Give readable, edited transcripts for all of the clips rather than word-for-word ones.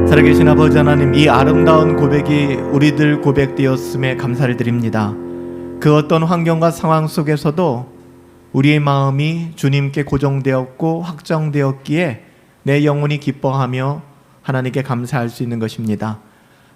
살아계신 아버지 하나님, 이 아름다운 고백이 우리들 고백되었음에 감사를 드립니다. 그 어떤 환경과 상황 속에서도 우리의 마음이 주님께 고정되었고 확정되었기에 내 영혼이 기뻐하며 하나님께 감사할 수 있는 것입니다.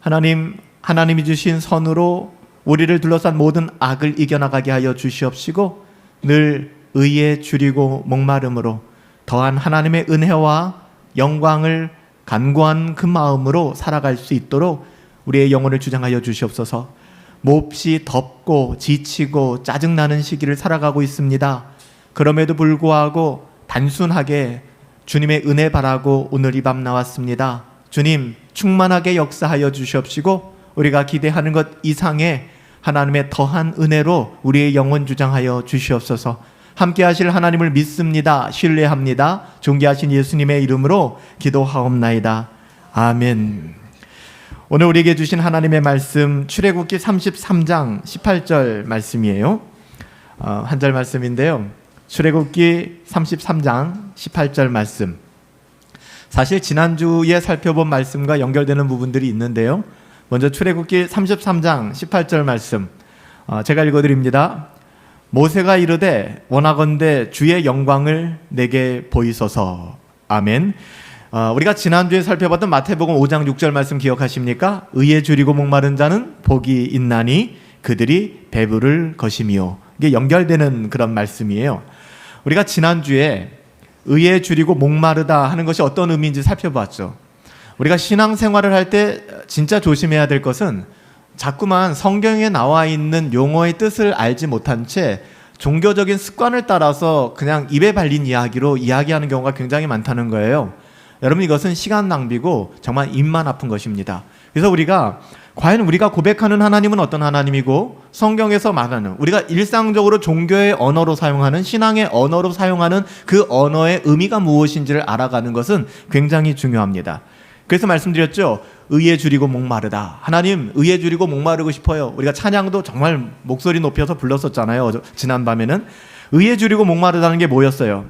하나님이 주신 선으로 우리를 둘러싼 모든 악을 이겨나가게 하여 주시옵시고, 늘 의에 줄이고 목마름으로 더한 하나님의 은혜와 영광을 간구한 그 마음으로 살아갈 수 있도록 우리의 영혼을 주장하여 주시옵소서. 몹시 덥고 지치고 짜증나는 시기를 살아가고 있습니다. 그럼에도 불구하고 단순하게 주님의 은혜 바라고 오늘 이 밤 나왔습니다. 주님, 충만하게 역사하여 주시옵시고, 우리가 기대하는 것 이상의 하나님의 더한 은혜로 우리의 영혼 주장하여 주시옵소서. 함께 하실 하나님을 믿습니다. 신뢰합니다. 존귀하신 예수님의 이름으로 기도하옵나이다. 아멘. 오늘 우리에게 주신 하나님의 말씀, 출애굽기 33장 18절 말씀이에요. 한 절 말씀인데요. 출애굽기 33장 18절 말씀. 사실 지난주에 살펴본 말씀과 연결되는 부분들이 있는데요. 먼저 출애굽기 33장 18절 말씀, 제가 읽어드립니다. 모세가 이르되 원하건대 주의 영광을 내게 보이소서. 아멘. 우리가 지난주에 살펴봤던 마태복음 5장 6절 말씀 기억하십니까? 의에 줄이고 목마른 자는 복이 있나니 그들이 배부를 것이미요. 이게 연결되는 그런 말씀이에요. 우리가 지난주에 의에 줄이고 목마르다 하는 것이 어떤 의미인지 살펴봤죠. 우리가 신앙생활을 할 때 진짜 조심해야 될 것은 자꾸만 성경에 나와 있는 용어의 뜻을 알지 못한 채 종교적인 습관을 따라서 그냥 입에 발린 이야기로 이야기하는 경우가 굉장히 많다는 거예요. 여러분, 이것은 시간 낭비고 정말 입만 아픈 것입니다. 그래서 과연 우리가 고백하는 하나님은 어떤 하나님이고, 성경에서 말하는, 우리가 일상적으로 종교의 언어로 사용하는, 신앙의 언어로 사용하는 그 언어의 의미가 무엇인지를 알아가는 것은 굉장히 중요합니다. 그래서 말씀드렸죠. 의에 줄이고 목마르다. 하나님, 의에 줄이고 목마르고 싶어요. 우리가 찬양도 정말 목소리 높여서 불렀었잖아요. 지난밤에는. 의에 줄이고 목마르다는 게 뭐였어요?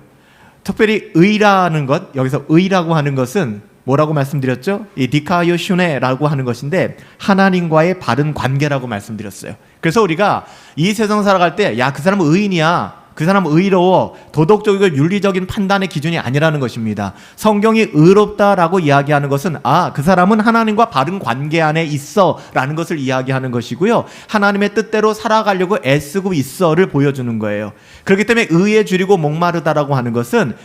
특별히 의라는 것, 여기서 의라고 하는 것은 뭐라고 말씀드렸죠? 이 디카요 슈네라고 하는 것인데 하나님과의 바른 관계라고 말씀드렸어요. 그래서 우리가 이 세상 살아갈 때, 야, 그 사람은 의인이야, 그 사람은 의로워, 도덕적이고 윤리적인 판단의 기준이 아니라는 것입니다. 성경이 의롭다라고 이야기하는 것은 그 사람은 하나님과 바른 관계 안에 있어 라는 것을 이야기하는 것이고요, 하나님의 뜻대로 살아가려고 애쓰고 있어를 보여주는 거예요. 그렇기 때문에 의에 줄이고 목마르다라고 하는 것은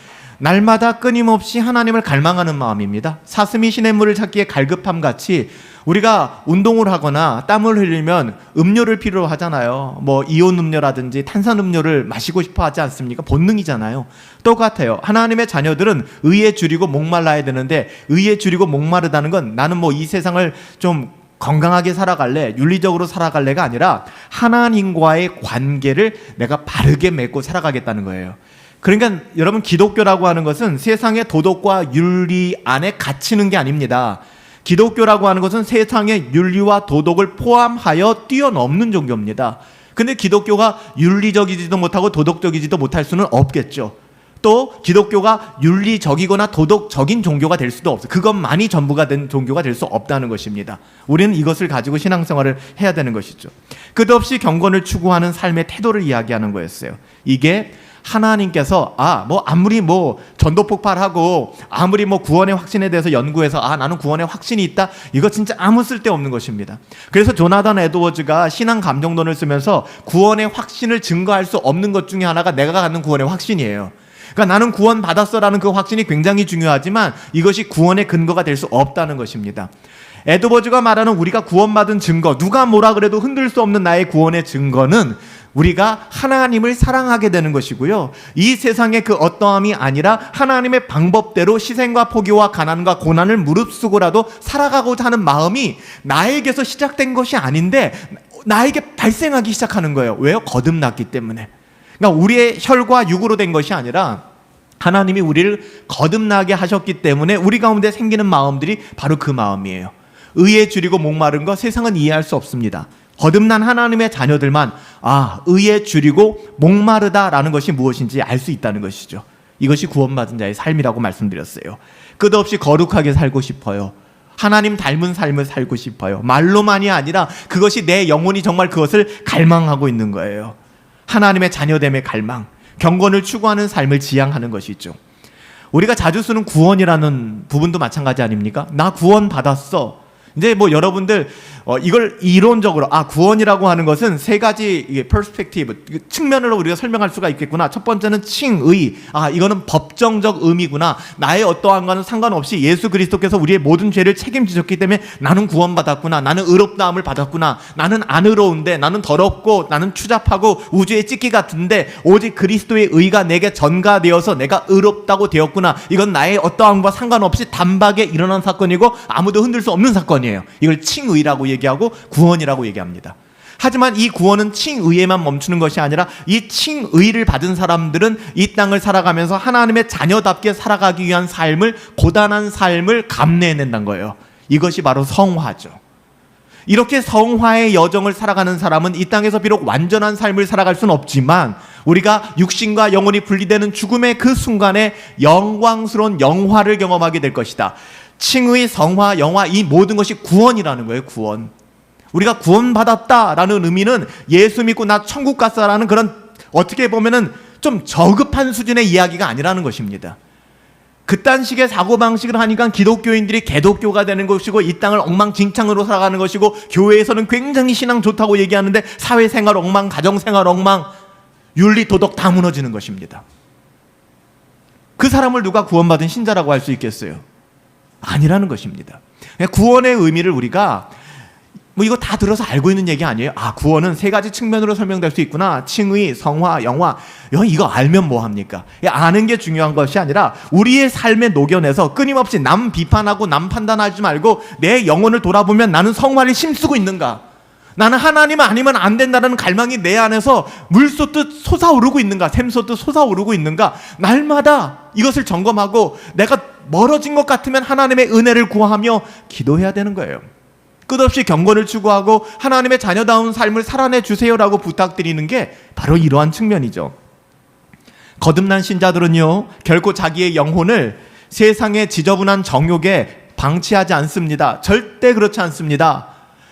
날마다 끊임없이 하나님을 갈망하는 마음입니다. 사슴이 시냇물을 찾기에 갈급함 같이 우리가 운동을 하거나 땀을 흘리면 음료를 필요로 하잖아요. 뭐 이온 음료라든지 탄산 음료를 마시고 싶어 하지 않습니까? 본능이잖아요. 똑같아요. 하나님의 자녀들은 의에 줄이고 목말라야 되는데, 의에 줄이고 목마르다는 건 나는 뭐 이 세상을 좀 건강하게 살아갈래, 윤리적으로 살아갈래가 아니라 하나님과의 관계를 내가 바르게 맺고 살아가겠다는 거예요. 그러니까 여러분, 기독교라고 하는 것은 세상의 도덕과 윤리 안에 갇히는 게 아닙니다. 기독교라고 하는 것은 세상의 윤리와 도덕을 포함하여 뛰어넘는 종교입니다. 근데 기독교가 윤리적이지도 못하고 도덕적이지도 못할 수는 없겠죠. 또 기독교가 윤리적이거나 도덕적인 종교가 될 수도 없어요. 그것만이 전부가 된 종교가 될 수 없다는 것입니다. 우리는 이것을 가지고 신앙생활을 해야 되는 것이죠. 끝없이 경건을 추구하는 삶의 태도를 이야기하는 거였어요. 이게 하나님께서 아무리 전도 폭발하고 아무리 구원의 확신에 대해서 연구해서 나는 구원의 확신이 있다, 이거 진짜 아무 쓸데없는 것입니다. 그래서 조나단 에드워즈가 신앙 감정론을 쓰면서 구원의 확신을 증거할 수 없는 것 중에 하나가 내가 갖는 구원의 확신이에요. 그러니까 나는 구원 받았어라는 그 확신이 굉장히 중요하지만 이것이 구원의 근거가 될 수 없다는 것입니다. 에드워즈가 말하는 우리가 구원받은 증거, 누가 뭐라 그래도 흔들 수 없는 나의 구원의 증거는 우리가 하나님을 사랑하게 되는 것이고요, 이 세상의 그 어떠함이 아니라 하나님의 방법대로 희생과 포기와 가난과 고난을 무릅쓰고라도 살아가고자 하는 마음이 나에게서 시작된 것이 아닌데 나에게 발생하기 시작하는 거예요. 왜요? 거듭났기 때문에. 그러니까 우리의 혈과 육으로 된 것이 아니라 하나님이 우리를 거듭나게 하셨기 때문에 우리 가운데 생기는 마음들이 바로 그 마음이에요. 의에 줄이고 목마른 거 세상은 이해할 수 없습니다. 거듭난 하나님의 자녀들만 의에 줄이고 목마르다라는 것이 무엇인지 알 수 있다는 것이죠. 이것이 구원받은 자의 삶이라고 말씀드렸어요. 끝없이 거룩하게 살고 싶어요. 하나님 닮은 삶을 살고 싶어요. 말로만이 아니라 그것이 내 영혼이 정말 그것을 갈망하고 있는 거예요. 하나님의 자녀됨의 갈망, 경건을 추구하는 삶을 지향하는 것이죠. 우리가 자주 쓰는 구원이라는 부분도 마찬가지 아닙니까? 나 구원 받았어. 이제 뭐 여러분들 이걸 이론적으로 구원이라고 하는 것은 세 가지 퍼스펙티브 측면으로 우리가 설명할 수가 있겠구나. 첫 번째는 칭의. 이거는 법정적 의미구나. 나의 어떠한 거는 상관없이 예수 그리스도께서 우리의 모든 죄를 책임지셨기 때문에 나는 구원받았구나. 나는 의롭다함을 받았구나. 나는 안 의로운데, 나는 더럽고, 나는 추잡하고 우주의 찌끼 같은데 오직 그리스도의 의가 내게 전가되어서 내가 의롭다고 되었구나. 이건 나의 어떠함과 상관없이 단박에 일어난 사건이고 아무도 흔들 수 없는 사건이에요. 이걸 칭의라고 얘기하고 구원이라고 얘기합니다. 하지만 이 구원은 칭의에만 멈추는 것이 아니라 이 칭의를 받은 사람들은 이 땅을 살아가면서 하나님의 자녀답게 살아가기 위한 삶을, 고단한 삶을 감내해낸다는 거예요. 이것이 바로 성화죠. 이렇게 성화의 여정을 살아가는 사람은 이 땅에서 비록 완전한 삶을 살아갈 수는 없지만 우리가 육신과 영혼이 분리되는 죽음의 그 순간에 영광스러운 영화를 경험하게 될 것이다. 칭의, 성화, 영화, 이 모든 것이 구원이라는 거예요. 구원. 우리가 구원받았다라는 의미는 예수 믿고 나 천국 갔어라는 그런 어떻게 보면은 좀 저급한 수준의 이야기가 아니라는 것입니다. 그딴 식의 사고방식을 하니까 기독교인들이 개독교가 되는 것이고 이 땅을 엉망진창으로 살아가는 것이고 교회에서는 굉장히 신앙 좋다고 얘기하는데 사회생활 엉망, 가정생활 엉망, 윤리, 도덕 다 무너지는 것입니다. 그 사람을 누가 구원받은 신자라고 할 수 있겠어요? 아니라는 것입니다. 구원의 의미를 우리가 이거 다 들어서 알고 있는 얘기 아니에요? 구원은 세 가지 측면으로 설명될 수 있구나. 칭의, 성화, 영화. 이거 알면 뭐합니까? 아는 게 중요한 것이 아니라 우리의 삶에 녹여내서 끊임없이 남 비판하고 남 판단하지 말고 내 영혼을 돌아보면 나는 성화를 힘쓰고 있는가? 나는 하나님 아니면 안 된다는 갈망이 내 안에서 물 쏟듯 솟아오르고 있는가? 샘 쏟듯 솟아오르고 있는가? 날마다 이것을 점검하고 내가 멀어진 것 같으면 하나님의 은혜를 구하며 기도해야 되는 거예요. 끝없이 경건을 추구하고 하나님의 자녀다운 삶을 살아내 주세요라고 부탁드리는 게 바로 이러한 측면이죠. 거듭난 신자들은요, 결코 자기의 영혼을 세상의 지저분한 정욕에 방치하지 않습니다. 절대 그렇지 않습니다.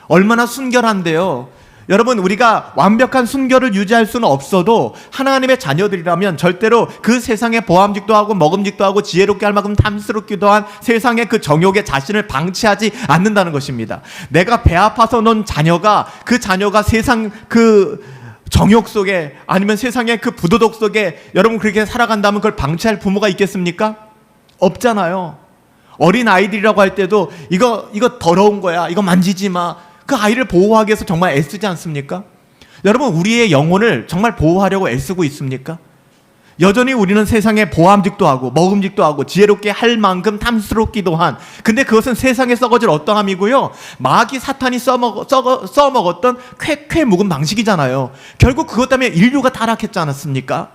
얼마나 순결한데요. 여러분, 우리가 완벽한 순결을 유지할 수는 없어도 하나님의 자녀들이라면 절대로 그 세상에 보암직도 하고 먹음직도 하고 지혜롭게 할 만큼 탐스럽기도 한 세상의 그 정욕에 자신을 방치하지 않는다는 것입니다. 내가 배 아파서 논 자녀가, 그 자녀가 세상 그 정욕 속에 아니면 세상의 그 부도덕 속에 여러분 그렇게 살아간다면 그걸 방치할 부모가 있겠습니까? 없잖아요. 어린 아이들이라고 할 때도 이거 더러운 거야, 이거 만지지 마, 그 아이를 보호하기 위해서 정말 애쓰지 않습니까? 여러분, 우리의 영혼을 정말 보호하려고 애쓰고 있습니까? 여전히 우리는 세상에 보암직도 하고 먹음직도 하고 지혜롭게 할 만큼 탐스럽기도 한, 근데 그것은 세상에 썩어질 어떠함이고요, 마귀 사탄이 써먹었던 쾌쾌 묵은 방식이잖아요. 결국 그것 때문에 인류가 타락했지 않았습니까?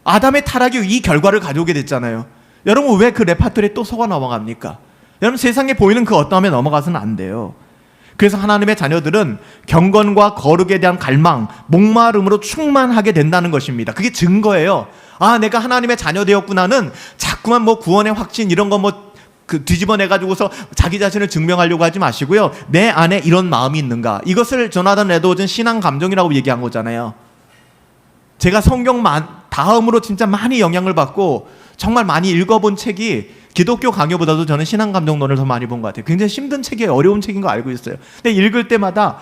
아담의 타락이 이 결과를 가져오게 됐잖아요. 여러분, 왜 그 레파토리에 또 속아 넘어갑니까? 여러분, 세상에 보이는 그 어떠함에 넘어가서는 안 돼요. 그래서 하나님의 자녀들은 경건과 거룩에 대한 갈망, 목마름으로 충만하게 된다는 것입니다. 그게 증거예요. 내가 하나님의 자녀 되었구나는 자꾸만 구원의 확신 이런 거 뒤집어내가지고서 자기 자신을 증명하려고 하지 마시고요. 내 안에 이런 마음이 있는가? 이것을 조나단 에드워즈는 신앙 감정이라고 얘기한 거잖아요. 제가 성경 다음으로 진짜 많이 영향을 받고 정말 많이 읽어본 책이 기독교 강요보다도 저는 신앙감정론을 더 많이 본 것 같아요. 굉장히 힘든 책이에요. 어려운 책인 거 알고 있어요. 근데 읽을 때마다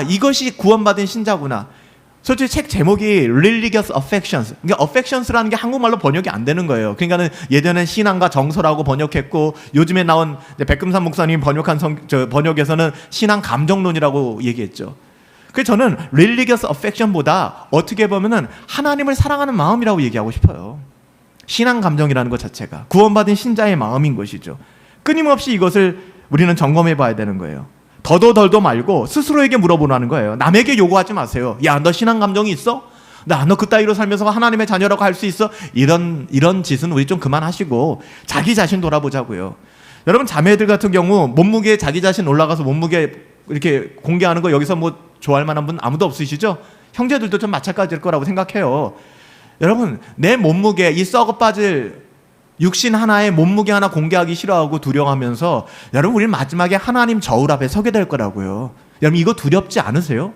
이것이 구원받은 신자구나. 솔직히 책 제목이 Religious Affections. 그러니까 affections라는 게 한국말로 번역이 안 되는 거예요. 그러니까는 예전엔 신앙과 정서라고 번역했고 요즘에 나온 백금산 목사님이 번역한 번역에서는 신앙 감정론이라고 얘기했죠. 그래서 저는 Religious Affection보다 어떻게 보면은 하나님을 사랑하는 마음이라고 얘기하고 싶어요. 신앙 감정이라는 것 자체가 구원받은 신자의 마음인 것이죠. 끊임없이 이것을 우리는 점검해 봐야 되는 거예요. 더도 덜도 말고 스스로에게 물어보라는 거예요. 남에게 요구하지 마세요. 야, 너 신앙 감정이 있어? 너 그따위로 살면서 하나님의 자녀라고 할 수 있어? 이런 짓은 우리 좀 그만하시고 자기 자신 돌아보자고요. 여러분, 자매들 같은 경우 몸무게 자기 자신 올라가서 몸무게 이렇게 공개하는 거 여기서 좋아할 만한 분 아무도 없으시죠? 형제들도 좀 마찬가지일 거라고 생각해요. 여러분, 내 몸무게, 이 썩어 빠질 육신 하나에 몸무게 하나 공개하기 싫어하고 두려워하면서 여러분 우리는 마지막에 하나님 저울 앞에 서게 될 거라고요. 여러분 이거 두렵지 않으세요?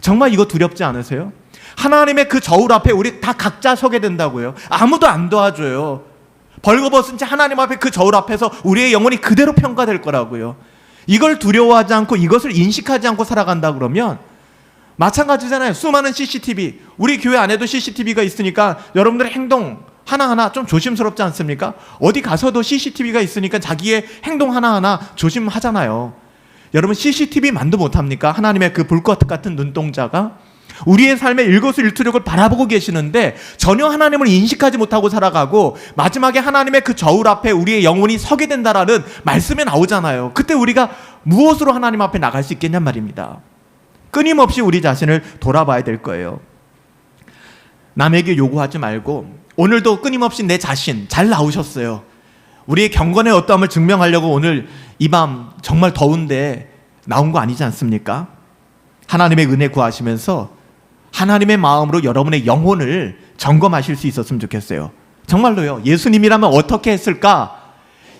정말 이거 두렵지 않으세요? 하나님의 그 저울 앞에 우리 다 각자 서게 된다고요. 아무도 안 도와줘요. 벌거벗은 채 하나님 앞에 그 저울 앞에서 우리의 영혼이 그대로 평가될 거라고요. 이걸 두려워하지 않고 이것을 인식하지 않고 살아간다 그러면 마찬가지잖아요. 수많은 CCTV, 우리 교회 안에도 CCTV가 있으니까 여러분들의 행동 하나하나 좀 조심스럽지 않습니까? 어디 가서도 CCTV가 있으니까 자기의 행동 하나하나 조심하잖아요. 여러분 CCTV만도 못합니까? 하나님의 그 불꽃 같은 눈동자가 우리의 삶의 일거수일투족을 바라보고 계시는데 전혀 하나님을 인식하지 못하고 살아가고 마지막에 하나님의 그 저울 앞에 우리의 영혼이 서게 된다라는 말씀에 나오잖아요. 그때 우리가 무엇으로 하나님 앞에 나갈 수 있겠냔 말입니다. 끊임없이 우리 자신을 돌아봐야 될 거예요. 남에게 요구하지 말고 오늘도 끊임없이 내 자신 잘 나오셨어요. 우리의 경건의 어떠함을 증명하려고 오늘 이 밤 정말 더운데 나온 거 아니지 않습니까? 하나님의 은혜 구하시면서 하나님의 마음으로 여러분의 영혼을 점검하실 수 있었으면 좋겠어요. 정말로요. 예수님이라면 어떻게 했을까?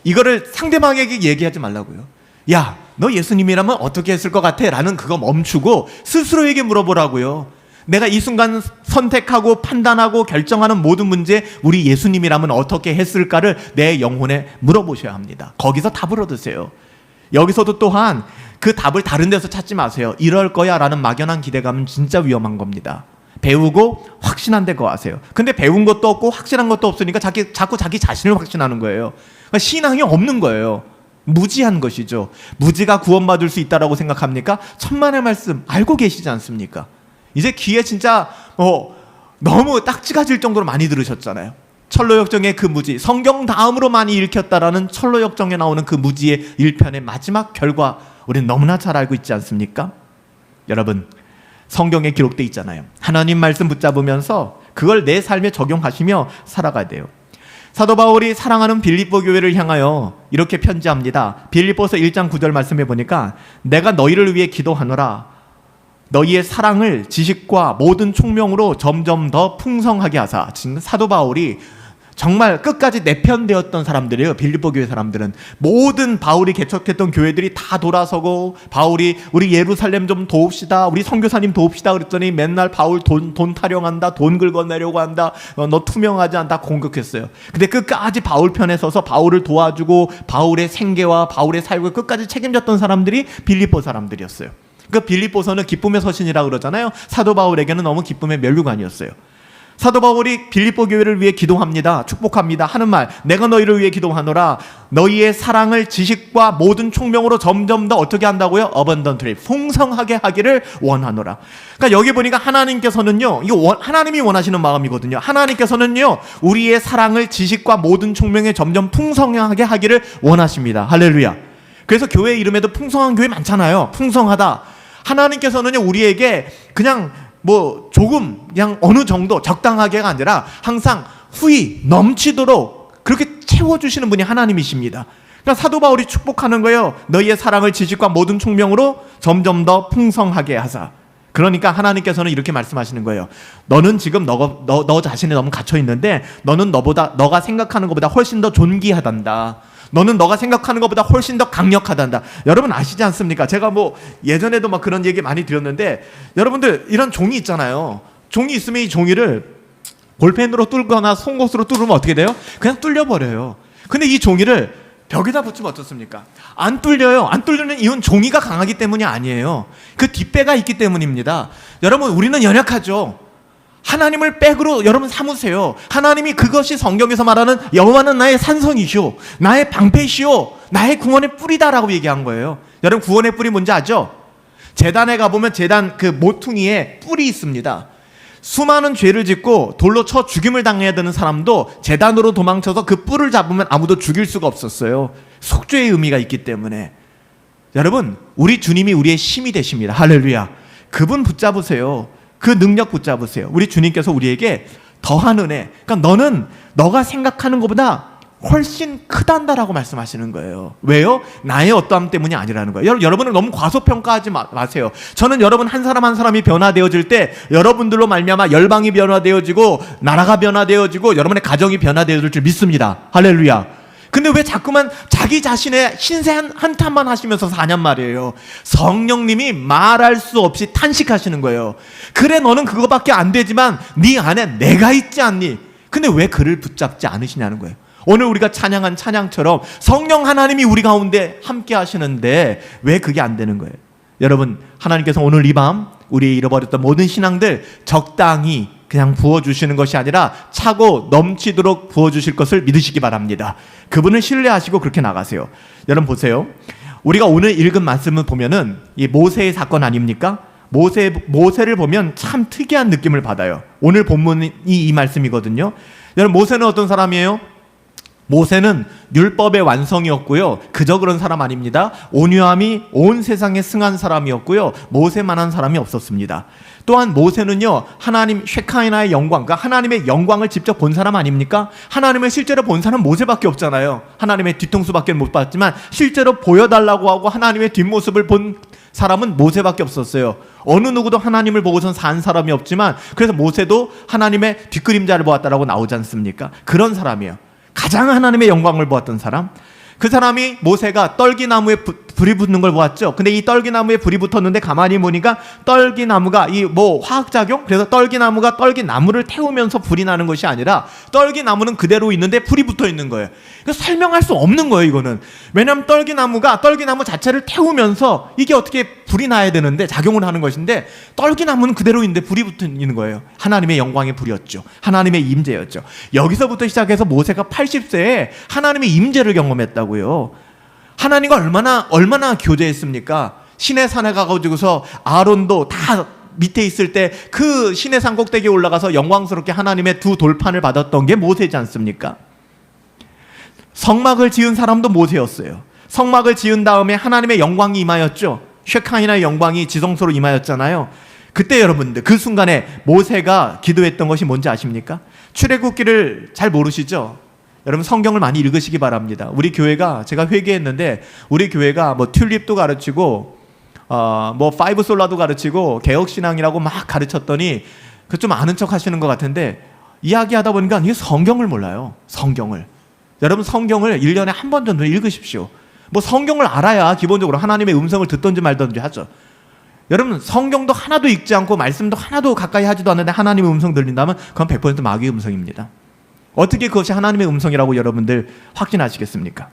이거를 상대방에게 얘기하지 말라고요. 야, 너 예수님이라면 어떻게 했을 것 같아? 라는 그거 멈추고 스스로에게 물어보라고요. 내가 이 순간 선택하고 판단하고 결정하는 모든 문제 우리 예수님이라면 어떻게 했을까를 내 영혼에 물어보셔야 합니다. 거기서 답을 얻으세요. 여기서도 또한 그 답을 다른 데서 찾지 마세요. 이럴 거야 라는 막연한 기대감은 진짜 위험한 겁니다. 배우고 확신한 데 거하세요. 근데 배운 것도 없고 확신한 것도 없으니까 자꾸 자기 자신을 확신하는 거예요. 그러니까 신앙이 없는 거예요. 무지한 것이죠. 무지가 구원받을 수 있다라고 생각합니까? 천만의 말씀 알고 계시지 않습니까? 이제 귀에 진짜 너무 딱지가 질 정도로 많이 들으셨잖아요. 철로역정의 그 무지, 성경 다음으로 많이 읽혔다라는 철로역정에 나오는 그 무지의 1편의 마지막 결과 우리는 너무나 잘 알고 있지 않습니까? 여러분, 성경에 기록되어 있잖아요. 하나님 말씀 붙잡으면서 그걸 내 삶에 적용하시며 살아가야 돼요. 사도 바울이 사랑하는 빌립보 교회를 향하여 이렇게 편지합니다. 빌립보서 1장 9절 말씀해 보니까 내가 너희를 위해 기도하노라. 너희의 사랑을 지식과 모든 총명으로 점점 더 풍성하게 하사. 지금 사도 바울이 정말 끝까지 내편되었던 사람들이에요. 빌립보 교회 사람들은 모든 바울이 개척했던 교회들이 다 돌아서고 바울이 우리 예루살렘 좀 도웁시다, 우리 선교사님 도웁시다 그랬더니 맨날 바울 돈 타령한다, 돈 긁어내려고 한다, 너 투명하지 않다 공격했어요. 근데 끝까지 바울 편에 서서 바울을 도와주고 바울의 생계와 바울의 사역을 끝까지 책임졌던 사람들이 빌립보 사람들이었어요. 그 빌립보서는 기쁨의 서신이라고 그러잖아요. 사도 바울에게는 너무 기쁨의 면류관이었어요. 사도 바울이 빌립보 교회를 위해 기도합니다. 축복합니다. 하는 말, 내가 너희를 위해 기도하노라. 너희의 사랑을 지식과 모든 총명으로 점점 더 어떻게 한다고요? abundantly, 풍성하게 하기를 원하노라. 그러니까 여기 보니까 하나님께서는요, 이거 하나님이 원하시는 마음이거든요. 하나님께서는요, 우리의 사랑을 지식과 모든 총명에 점점 풍성하게 하기를 원하십니다. 할렐루야. 그래서 교회 이름에도 풍성한 교회 많잖아요. 풍성하다. 하나님께서는요, 우리에게 그냥 조금 그냥 어느 정도 적당하게가 아니라 항상 후히 넘치도록 그렇게 채워주시는 분이 하나님이십니다. 그러니까 사도 바울이 축복하는 거예요. 너희의 사랑을 지식과 모든 총명으로 점점 더 풍성하게 하사. 그러니까 하나님께서는 이렇게 말씀하시는 거예요. 너는 지금 너 자신에 너무 갇혀 있는데 너는 너가 생각하는 것보다 훨씬 더 존귀하단다. 너는 너가 생각하는 것보다 훨씬 더 강력하단다. 여러분 아시지 않습니까? 제가 예전에도 그런 얘기 많이 드렸는데 여러분들 이런 종이 있잖아요. 종이 있으면 이 종이를 볼펜으로 뚫거나 송곳으로 뚫으면 어떻게 돼요? 그냥 뚫려버려요. 근데 이 종이를 벽에다 붙이면 어떻습니까? 안 뚫려요. 안 뚫리는 이유는 종이가 강하기 때문이 아니에요. 그 뒷배가 있기 때문입니다. 여러분 우리는 연약하죠. 하나님을 백으로 여러분 삼으세요. 하나님이 그것이 성경에서 말하는 여호와는 나의 산성이시오, 나의 방패시오, 나의 구원의 뿌리다라고 얘기한 거예요. 여러분 구원의 뿌리 뭔지 아죠? 제단에 가보면 제단 그 모퉁이에 뿔이 있습니다. 수많은 죄를 짓고 돌로 쳐 죽임을 당해야 되는 사람도 제단으로 도망쳐서 그 뿔을 잡으면 아무도 죽일 수가 없었어요. 속죄의 의미가 있기 때문에. 여러분 우리 주님이 우리의 힘이 되십니다. 할렐루야. 그분 붙잡으세요. 그 능력 붙잡으세요. 우리 주님께서 우리에게 더한 은혜, 그러니까 너는 너가 생각하는 것보다 훨씬 크단다라고 말씀하시는 거예요. 왜요? 나의 어떠함 때문이 아니라는 거예요. 여러분은 너무 과소평가하지 마세요. 저는 여러분 한 사람 한 사람이 변화되어질 때 여러분들로 말미암아 열방이 변화되어지고 나라가 변화되어지고 여러분의 가정이 변화되어질 줄 믿습니다. 할렐루야. 근데 왜 자꾸만 자기 자신의 신세 한탄만 하시면서 사냔 말이에요. 성령님이 말할 수 없이 탄식하시는 거예요. 그래, 너는 그거밖에 안 되지만 네 안에 내가 있지 않니? 근데 왜 그를 붙잡지 않으시냐는 거예요. 오늘 우리가 찬양한 찬양처럼 성령 하나님이 우리 가운데 함께 하시는데 왜 그게 안 되는 거예요? 여러분, 하나님께서 오늘 이 밤 우리의 잃어버렸던 모든 신앙들 적당히 그냥 부어주시는 것이 아니라 차고 넘치도록 부어주실 것을 믿으시기 바랍니다. 그분을 신뢰하시고 그렇게 나가세요. 여러분 보세요. 우리가 오늘 읽은 말씀을 보면은 이 모세의 사건 아닙니까? 모세를 보면 참 특이한 느낌을 받아요. 오늘 본문이 이 말씀이거든요. 여러분, 모세는 어떤 사람이에요? 모세는 율법의 완성이었고요. 그저 그런 사람 아닙니다. 온유함이 온 세상에 승한 사람이었고요. 모세만한 사람이 없었습니다. 또한 모세는요, 하나님 쉐카이나의 영광, 그러니까 하나님의 영광을 직접 본 사람 아닙니까? 하나님을 실제로 본 사람 모세밖에 없잖아요. 하나님의 뒤통수밖에 못 봤지만 실제로 보여달라고 하고 하나님의 뒷모습을 본 사람은 모세밖에 없었어요. 어느 누구도 하나님을 보고선 산 사람이 없지만 그래서 모세도 하나님의 뒷그림자를 보았다라고 나오지 않습니까? 그런 사람이에요. 가장 하나님의 영광을 보았던 사람. 그 사람이 모세가 떨기나무에 불이 붙는 걸 보았죠. 근데 이 떨기나무에 불이 붙었는데 가만히 보니까 떨기나무가 이 화학작용? 그래서 떨기나무가 떨기나무를 태우면서 불이 나는 것이 아니라 떨기나무는 그대로 있는데 불이 붙어 있는 거예요. 설명할 수 없는 거예요, 이거는. 왜냐하면 떨기나무가 떨기나무 자체를 태우면서 이게 어떻게 불이 나야 되는데 작용을 하는 것인데 떨기나무는 그대로 있는데 불이 붙어 있는 거예요. 하나님의 영광의 불이었죠. 하나님의 임재였죠. 여기서부터 시작해서 모세가 80세에 하나님의 임재를 경험했다고요. 하나님과 얼마나 교제했습니까? 시내 산에 가가지고서 아론도 다 밑에 있을 때 그 시내 산 꼭대기에 올라가서 영광스럽게 하나님의 두 돌판을 받았던 게 모세지 않습니까? 성막을 지은 사람도 모세였어요. 성막을 지은 다음에 하나님의 영광이 임하였죠. 쉐카이나의 영광이 지성소로 임하였잖아요. 그때 여러분들 그 순간에 모세가 기도했던 것이 뭔지 아십니까? 출애굽기를 잘 모르시죠? 여러분 성경을 많이 읽으시기 바랍니다. 우리 교회가, 제가 회개했는데 우리 교회가 튤립도 가르치고 파이브 솔라도 가르치고 개혁신앙이라고 막 가르쳤더니 그 좀 아는 척 하시는 것 같은데 이야기하다 보니까 이게 성경을 몰라요. 성경을. 여러분 성경을 1년에 한 번 정도 읽으십시오. 성경을 알아야 기본적으로 하나님의 음성을 듣든지 말든지 하죠. 여러분 성경도 하나도 읽지 않고 말씀도 하나도 가까이 하지도 않는데 하나님의 음성 들린다면 그건 100% 마귀의 음성입니다. 어떻게 그것이 하나님의 음성이라고 여러분들 확신하시겠습니까?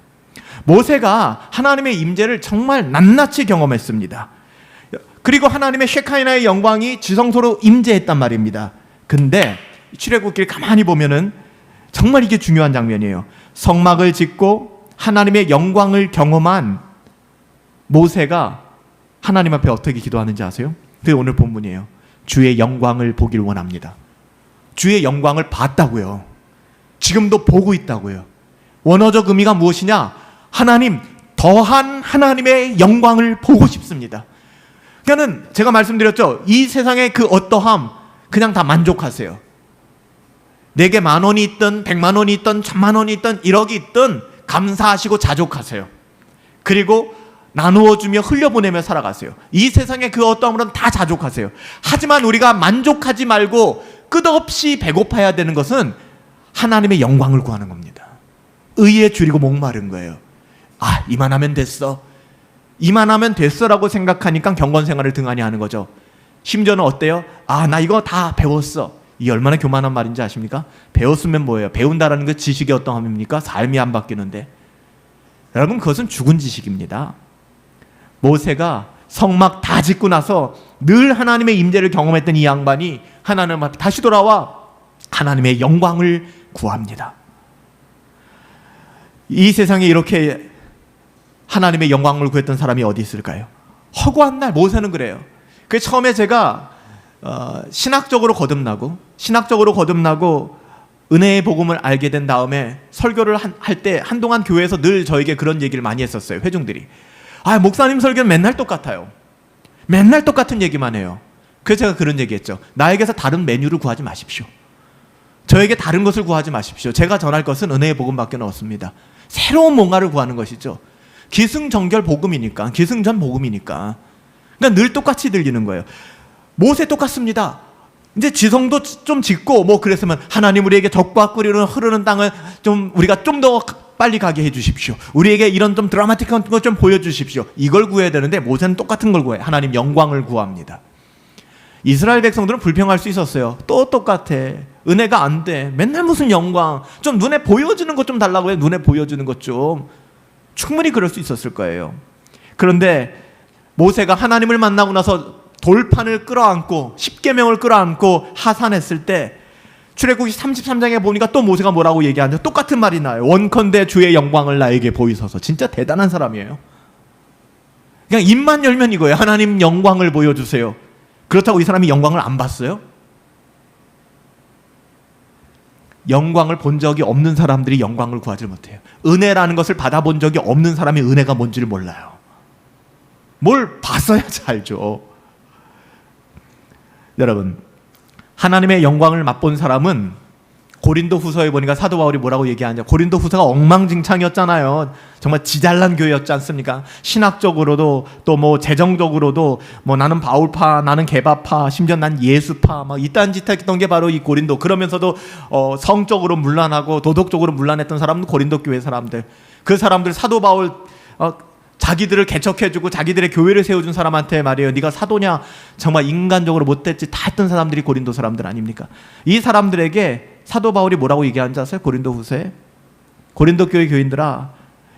모세가 하나님의 임재를 정말 낱낱이 경험했습니다. 그리고 하나님의 쉐카이나의 영광이 지성소로 임재했단 말입니다. 근데 출애굽기를 가만히 보면은 정말 이게 중요한 장면이에요. 성막을 짓고 하나님의 영광을 경험한 모세가 하나님 앞에 어떻게 기도하는지 아세요? 그게 오늘 본문이에요. 주의 영광을 보길 원합니다. 주의 영광을 봤다고요. 지금도 보고 있다고요. 원어적 의미가 무엇이냐? 하나님, 더한 하나님의 영광을 보고 싶습니다. 그러니까는 제가 말씀드렸죠. 이 세상의 그 어떠함 그냥 다 만족하세요. 내게 10,000원이 있든 100만 원이 있든 1000만 원이 있든 1억이 있든 감사하시고 자족하세요. 그리고 나누어주며 흘려보내며 살아가세요. 이 세상의 그 어떠함으로는 다 자족하세요. 하지만 우리가 만족하지 말고 끝없이 배고파야 되는 것은 하나님의 영광을 구하는 겁니다. 의에 줄이고 목마른 거예요. 이만하면 됐어. 이만하면 됐어라고 생각하니까 경건생활을 등한히 하는 거죠. 심지어는 어때요? 나 이거 다 배웠어. 이게 얼마나 교만한 말인지 아십니까? 배웠으면 뭐예요? 배운다라는 그 지식이 어떠함입니까? 삶이 안 바뀌는데. 여러분 그것은 죽은 지식입니다. 모세가 성막 다 짓고 나서 늘 하나님의 임재를 경험했던 이 양반이 하나님 앞에 다시 돌아와 하나님의 영광을 구합니다. 이 세상에 이렇게 하나님의 영광을 구했던 사람이 어디 있을까요? 허구한 날 모세는 그래요. 그 처음에 제가 신학적으로 거듭나고 은혜의 복음을 알게 된 다음에 설교를 할 때 한동안 교회에서 늘 저에게 그런 얘기를 많이 했었어요. 회중들이. 목사님 설교는 맨날 똑같아요. 맨날 똑같은 얘기만 해요. 그래서 제가 그런 얘기했죠. 나에게서 다른 메뉴를 구하지 마십시오. 저에게 다른 것을 구하지 마십시오. 제가 전할 것은 은혜의 복음밖에 없습니다. 새로운 뭔가를 구하는 것이죠. 기승전결 복음이니까, 기승전 복음이니까. 그러니까 늘 똑같이 들리는 거예요. 모세 똑같습니다. 이제 지성도 좀 짓고 뭐 그랬으면 하나님 우리에게 적과 꿀이 흐르는 땅을 좀 우리가 좀 더 빨리 가게 해주십시오. 우리에게 이런 좀 드라마틱한 것 좀 보여주십시오. 이걸 구해야 되는데 모세는 똑같은 걸 구해요. 하나님 영광을 구합니다. 이스라엘 백성들은 불평할 수 있었어요. 또 똑같아. 은혜가 안 돼. 맨날 무슨 영광. 좀 눈에 보여주는 것 좀 달라고 해요. 눈에 보여주는 것 좀. 충분히 그럴 수 있었을 거예요. 그런데 모세가 하나님을 만나고 나서 돌판을 끌어안고 십계명을 끌어안고 하산했을 때 출애굽기 33장에 보니까 또 모세가 뭐라고 얘기하는데 똑같은 말이 나요. 원컨대 주의 영광을 나에게 보이소서. 진짜 대단한 사람이에요. 그냥 입만 열면 이거예요. 하나님 영광을 보여주세요. 그렇다고 이 사람이 영광을 안 봤어요? 영광을 본 적이 없는 사람들이 영광을 구하지 못해요. 은혜라는 것을 받아본 적이 없는 사람이 은혜가 뭔지를 몰라요. 뭘 봤어야 알죠. 여러분, 하나님의 영광을 맛본 사람은 고린도 후서에 보니까 사도 바울이 뭐라고 얘기하냐. 고린도 후서가 엉망진창이었잖아요. 정말 지잘난 교회였지 않습니까? 신학적으로도 또 뭐 재정적으로도 뭐 나는 바울파, 나는 게바파, 심지어 난 예수파 막 이딴 짓 했던 게 바로 이 고린도. 그러면서도 성적으로 문란하고 도덕적으로 문란했던 사람은 고린도 교회 사람들. 그 사람들 사도 바울 자기들을 개척해주고 자기들의 교회를 세워준 사람한테 말이에요. 네가 사도냐? 정말 인간적으로 못됐지 다 했던 사람들이 고린도 사람들 아닙니까? 이 사람들에게 사도 바울이 뭐라고 얘기하는지 아세요? 고린도 후서에 고린도 교회 교인들아,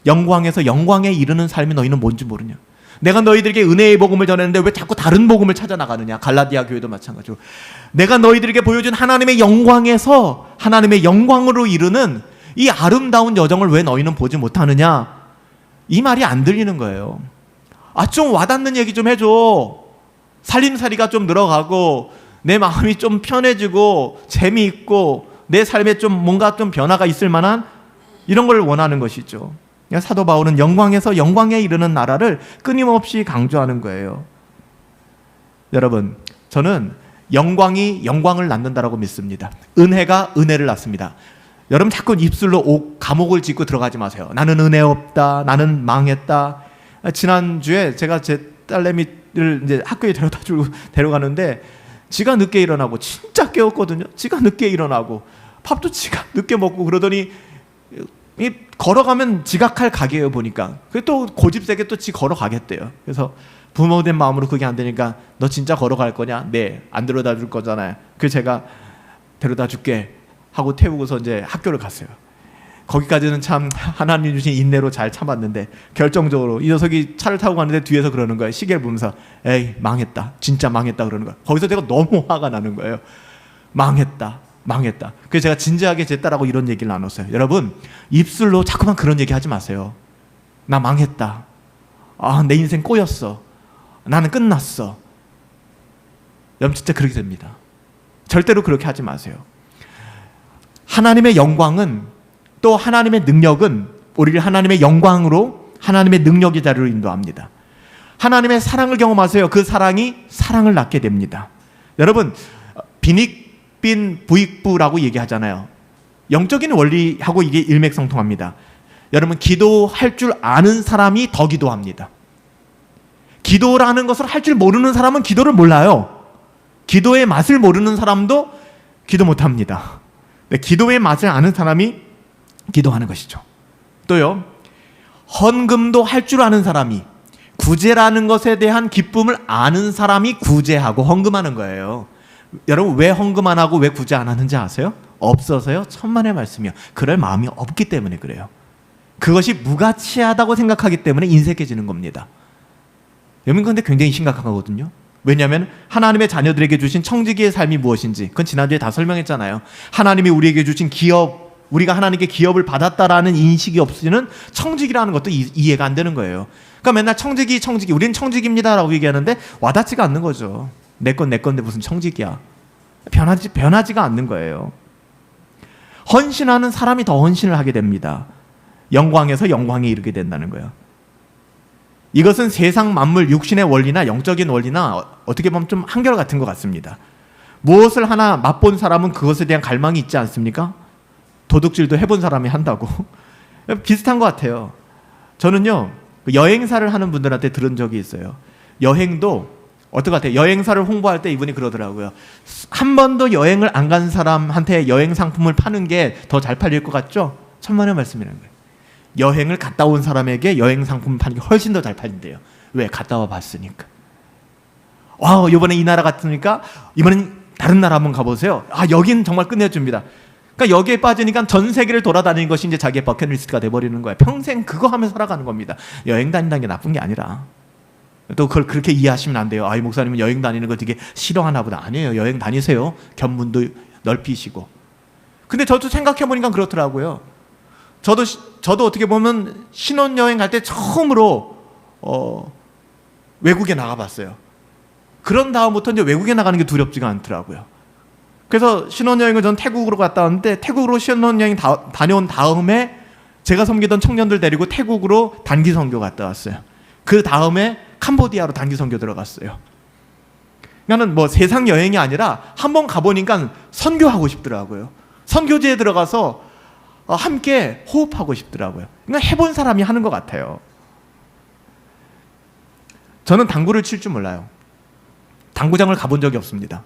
영광에서 영광에 이르는 삶이 너희는 뭔지 모르냐? 내가 너희들에게 은혜의 복음을 전했는데 왜 자꾸 다른 복음을 찾아 나가느냐? 갈라디아 교회도 마찬가지로 내가 너희들에게 보여준 하나님의 영광에서 하나님의 영광으로 이르는 이 아름다운 여정을 왜 너희는 보지 못하느냐? 이 말이 안 들리는 거예요. 좀 와닿는 얘기 좀 해줘. 살림살이가 좀 늘어가고 내 마음이 좀 편해지고 재미있고 내 삶에 좀 뭔가 좀 변화가 있을 만한 이런 걸 원하는 것이죠. 사도 바울은 영광에서 영광에 이르는 나라를 끊임없이 강조하는 거예요. 여러분, 저는 영광이 영광을 낳는다라고 믿습니다. 은혜가 은혜를 낳습니다. 여러분 자꾸 입술로 감옥을 짓고 들어가지 마세요. 나는 은혜 없다. 나는 망했다. 지난주에 제가 제 딸내미를 이제 학교에 데려가는데 지가 늦게 일어나고 진짜 깨웠거든요. 지가 늦게 일어나고 밥도 지가 늦게 먹고 그러더니 걸어가면 지각할 가게예요 보니까. 그게 또 고집세게 또 지 걸어가겠대요. 그래서 부모된 마음으로 그게 안 되니까 너 진짜 걸어갈 거냐? 네, 안 데려다 줄 거잖아요. 그래서 제가 데려다 줄게 하고 태우고서 이제 학교를 갔어요. 거기까지는 참 하나님 주신 인내로 잘 참았는데 결정적으로 이 녀석이 차를 타고 가는데 뒤에서 그러는 거예요. 시계를 보면서 에이 망했다. 진짜 망했다 그러는 거예요. 거기서 제가 너무 화가 나는 거예요. 망했다. 그래서 제가 진지하게 제 딸하고 이런 얘기를 나눴어요. 여러분 입술로 자꾸만 그런 얘기 하지 마세요. 나 망했다. 내 인생 꼬였어. 나는 끝났어. 여러분 진짜 그렇게 됩니다. 절대로 그렇게 하지 마세요. 하나님의 영광은 또 하나님의 능력은 우리를 하나님의 영광으로 하나님의 능력의 자리로 인도합니다. 하나님의 사랑을 경험하세요. 그 사랑이 사랑을 낳게 됩니다. 여러분 빈익빈 부익부라고 얘기하잖아요. 영적인 원리하고 이게 일맥상통합니다. 여러분 기도할 줄 아는 사람이 더 기도합니다. 기도라는 것을 할 줄 모르는 사람은 기도를 몰라요. 기도의 맛을 모르는 사람도 기도 못합니다. 기도의 맛을 아는 사람이 기도하는 것이죠. 또요, 헌금도 할 줄 아는 사람이, 구제라는 것에 대한 기쁨을 아는 사람이 구제하고 헌금하는 거예요. 여러분 왜 헌금 안 하고 왜 구제 안 하는지 아세요? 없어서요? 천만의 말씀이요. 그럴 마음이 없기 때문에 그래요. 그것이 무가치하다고 생각하기 때문에 인색해지는 겁니다. 여러분 그런데 굉장히 심각한 거거든요. 왜냐하면 하나님의 자녀들에게 주신 청지기의 삶이 무엇인지 그건 지난주에 다 설명했잖아요. 하나님이 우리에게 주신 기업, 우리가 하나님께 기업을 받았다라는 인식이 없이는 청지기라는 것도 이해가 안 되는 거예요. 그러니까 맨날 청지기 우리는 청지기입니다라고 얘기하는데 와닿지가 않는 거죠. 내 건데 무슨 청지기야. 변하지가 않는 거예요. 헌신하는 사람이 더 헌신을 하게 됩니다. 영광에서 영광에 이르게 된다는 거예요. 이것은 세상 만물 육신의 원리나 영적인 원리나 어떻게 보면 좀 한결같은 것 같습니다. 무엇을 하나 맛본 사람은 그것에 대한 갈망이 있지 않습니까? 도둑질도 해본 사람이 한다고. 비슷한 것 같아요. 저는요, 여행사를 하는 분들한테 들은 적이 있어요. 여행도 어떨 것 같아요? 여행사를 홍보할 때 이분이 그러더라고요. 한 번도 여행을 안 간 사람한테 여행 상품을 파는 게 더 잘 팔릴 것 같죠? 천만의 말씀이라는 거예요. 여행을 갔다 온 사람에게 여행 상품을 파는 게 훨씬 더 잘 팔린대요. 왜? 갔다 와 봤으니까. 이번에 이 나라 갔으니까 이번엔 다른 나라 한번 가보세요. 여긴 정말 끝내줍니다. 그러니까 여기에 빠지니까 전 세계를 돌아다니는 것이 이제 자기의 버킷리스트가 돼버리는 거예요. 평생 그거 하며 살아가는 겁니다. 여행 다닌다는 게 나쁜 게 아니라. 또 그걸 그렇게 이해하시면 안 돼요. 이 목사님은 여행 다니는 거 되게 싫어하나 보다. 아니에요. 여행 다니세요. 견문도 넓히시고. 근데 저도 생각해보니까 그렇더라고요. 저도 어떻게 보면 신혼여행 갈 때 처음으로 외국에 나가봤어요. 그런 다음부터 이제 외국에 나가는 게 두렵지가 않더라고요. 그래서 신혼여행을 전 태국으로 갔다 왔는데, 태국으로 신혼여행 다녀온 다음에 제가 섬기던 청년들 데리고 태국으로 단기 선교 갔다 왔어요. 그 다음에 캄보디아로 단기 선교 들어갔어요. 그러니까 뭐 세상 여행이 아니라 한번 가보니까 선교하고 싶더라고요. 선교지에 들어가서 함께 호흡하고 싶더라고요. 그러니까 해본 사람이 하는 것 같아요. 저는 당구를 칠 줄 몰라요. 당구장을 가본 적이 없습니다.